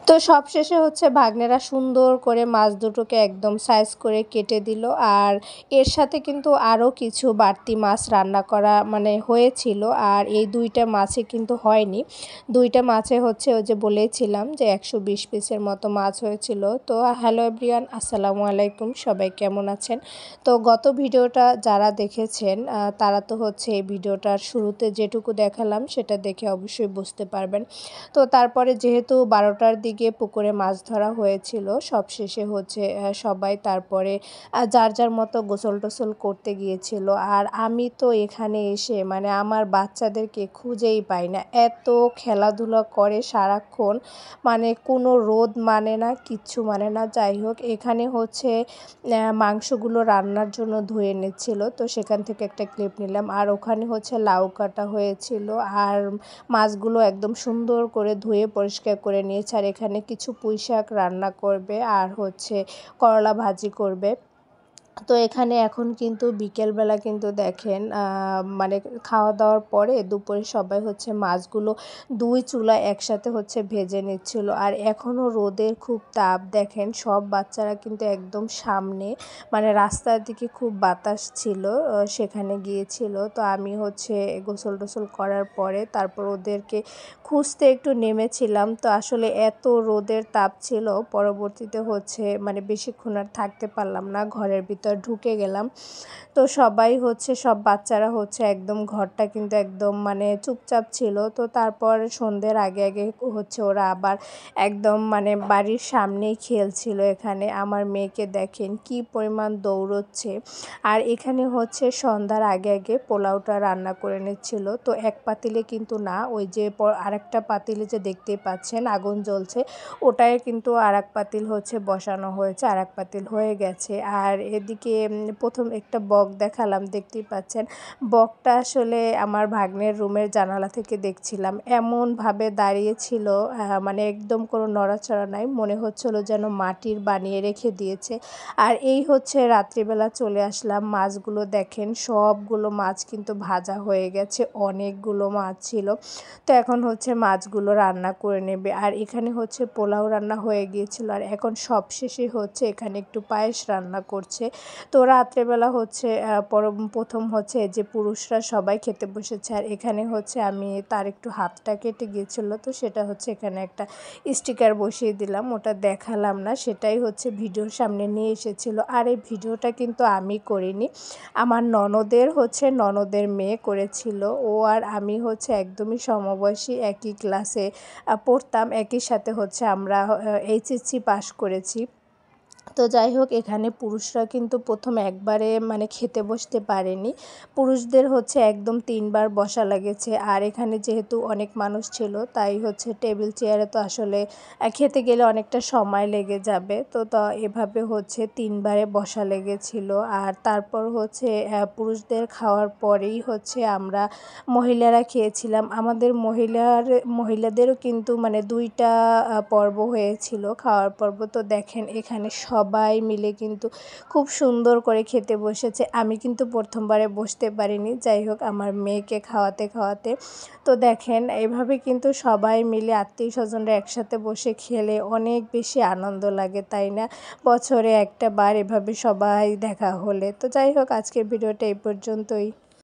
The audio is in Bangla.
তো সবশেষে হচ্ছে ভাগ্নেরা সুন্দর করে মাছ দুটোকে একদম সাইজ করে কেটে দিল। আর এর সাথে কিন্তু আরও কিছু বাড়তি মাছ রান্না করা মানে হয়েছিল। আর এই ২টা মাছে কিন্তু হয়নি। ২টা মাছে হচ্ছে ওই যে বলেছিলাম যে ১২০ পিসের মতো মাছ হয়েছিল। তো হ্যালো এভরিওয়ান, আসসালামু আলাইকুম, সবাই কেমন আছেন? তো গত ভিডিওটা যারা দেখেছেন তারা তো হচ্ছে এই ভিডিওটার শুরুতে যেটুকু দেখালাম সেটা দেখে অবশ্যই বুঝতে পারবেন। তো তারপরে যেহেতু ১২টার দিকে পুকুরে মাছ ধরা হয়েছিল, সবশেষে হচ্ছে সবাই তারপরে যার যার মতো গোসল-টোসল করতে গিয়েছিল। আর আমি তো এখানে এসে মানে আমার বাচ্চাদেরকে খুঁজেই পাই না। এত খেলাধুলা করে সারাক্ষণ, মানে কোনো রোদ মানে না, কিচ্ছু মানে না। যাই হোক, এখানে হচ্ছে মাংসগুলো রান্নার জন্য ধুয়ে নিচ্ছিল, তো সেখান থেকে একটা ক্লিপ নিলাম। আর ওখানে হচ্ছে লাউ কাটা হয়েছিল, আর মাছগুলো একদম সুন্দর করে ধুয়ে পরিষ্কার করে নিয়েছে। আর এখানে কিছু পুঁইশাক রান্না করবে আর হচ্ছে করলা ভাজি করবে। তো এখানে এখন কিন্তু বিকেলবেলা কিন্তু দেখেন মানে খাওয়া দাওয়ার পরে দুপুরে সবাই হচ্ছে মাছগুলো ২ চুলায় একসাথে হচ্ছে ভেজে নিচ্ছিল। আর এখনও রোদের খুব তাপ, দেখেন সব বাচ্চারা কিন্তু একদম সামনে মানে রাস্তার দিকে খুব বাতাস ছিল, সেখানে গিয়েছিল। তো আমি হচ্ছে গোসল-টোসল করার পরে তারপর ওদেরকে খুঁজতে একটু নেমেছিলাম। তো আসলে এত রোদের তাপ ছিল, পরবর্তীতে হচ্ছে মানে বেশিক্ষণ আর থাকতে পারলাম না, ঘরের ভিতর ঢুকে গেলাম। তো সবাই হচ্ছে সব বাচ্চারা হচ্ছে একদম ঘরটা কিন্তু একদম মানে চুপচাপ ছিল। তো তারপর সন্ধ্যের আগে আগে হচ্ছে ওরা আবার একদম মানে বাড়ির সামনেই খেলছিল। এখানে আমার মেয়েকে দেখেন কি পরিমাণ দৌড়চ্ছে। আর এখানে হচ্ছে সন্ধ্যার আগে আগে পোলাওটা রান্না করে নিচ্ছিল। তো এক পাতিলে কিন্তু না, ওই যে আরেকটা পাতিলে যে দেখতেই পাচ্ছেন আগুন জ্বলছে, ওটাই কিন্তু আরেক পাতিল হচ্ছে বসানো হয়েছে, আরেক পাতিল হয়ে গেছে। আর এদিকে প্রথম একটা বক দেখালাম, দেখতেই পাচ্ছেন। বকটা আসলে আমার ভাগ্নের রুমের জানালা থেকে দেখছিলাম, এমনভাবে দাঁড়িয়েছিল মানে একদম কোনো নড়াচড়া নাই, মনে হচ্ছিল যেন মাটির বানিয়ে রেখে দিয়েছে। আর এই হচ্ছে রাত্রিবেলা চলে আসলাম। মাছগুলো দেখেন সবগুলো মাছ কিন্তু ভাজা হয়ে গেছে, অনেকগুলো মাছ ছিল। তো এখন হচ্ছে মাছগুলো রান্না করে নেবে। আর এখানে হচ্ছে পোলাও রান্না হয়ে গিয়েছিল। আর এখন সবশেষে হচ্ছে এখানে একটু পায়েস রান্না করছে। তো রাত্রেবেলা হচ্ছে প্রথম হচ্ছে যে পুরুষরা সবাই খেতে বসেছে। আর এখানে হচ্ছে আমি তার একটু হাতটা কেটে গিয়েছিল, তো সেটা হচ্ছে এখানে একটা স্টিকার বসিয়ে দিলাম, ওটা দেখালাম না, সেটাই হচ্ছে ভিডিওর সামনে নিয়ে এসেছিল। আর এই ভিডিওটা কিন্তু আমি করিনি, আমার ননদের মেয়ে করেছিল। ও আর আমি হচ্ছে একদমই সমবয়সী, একই ক্লাসে পড়তাম, একই সাথে হচ্ছে আমরা এইচএসসি পাস করেছি। তো যাই হোক, এখানে পুরুষরা কিন্তু প্রথম একবারে মানে খেতে বসতে পারেনি, পুরুষদের হচ্ছে একদম ৩ বার বসা লেগেছে। আর এখানে যেহেতু অনেক মানুষ ছিল, তাই হচ্ছে টেবিল চেয়ারে তো আসলে খেতে গেলে অনেকটা সময় লেগে যাবে। তো এভাবে হচ্ছে ৩ বারে বসা লেগেছিল। আর তারপর হচ্ছে পুরুষদের খাওয়ার পরেই হচ্ছে আমরা মহিলারা খেয়েছিলাম। আমাদের মহিলাদেরও কিন্তু মানে ২টা পর্ব হয়েছিল, খাওয়ার পর্ব। তো দেখেন এখানে সবাই মিলে কিন্তু খুব সুন্দর করে খেতে বসেছে। আমি কিন্তু প্রথমবারে বসতে পারিনি। যাই হোক, আমার মেয়েকে খাওয়াতে খাওয়াতে তো দেখেন এভাবে কিন্তু সবাই মিলে আত্মীয়স্বজনরা একসাথে বসে খেলে অনেক বেশি আনন্দ লাগে, তাই না? বছরে একটা বার এভাবে সবাই দেখা হলে। তো যাই হোক, আজকের ভিডিওটা এই পর্যন্তই।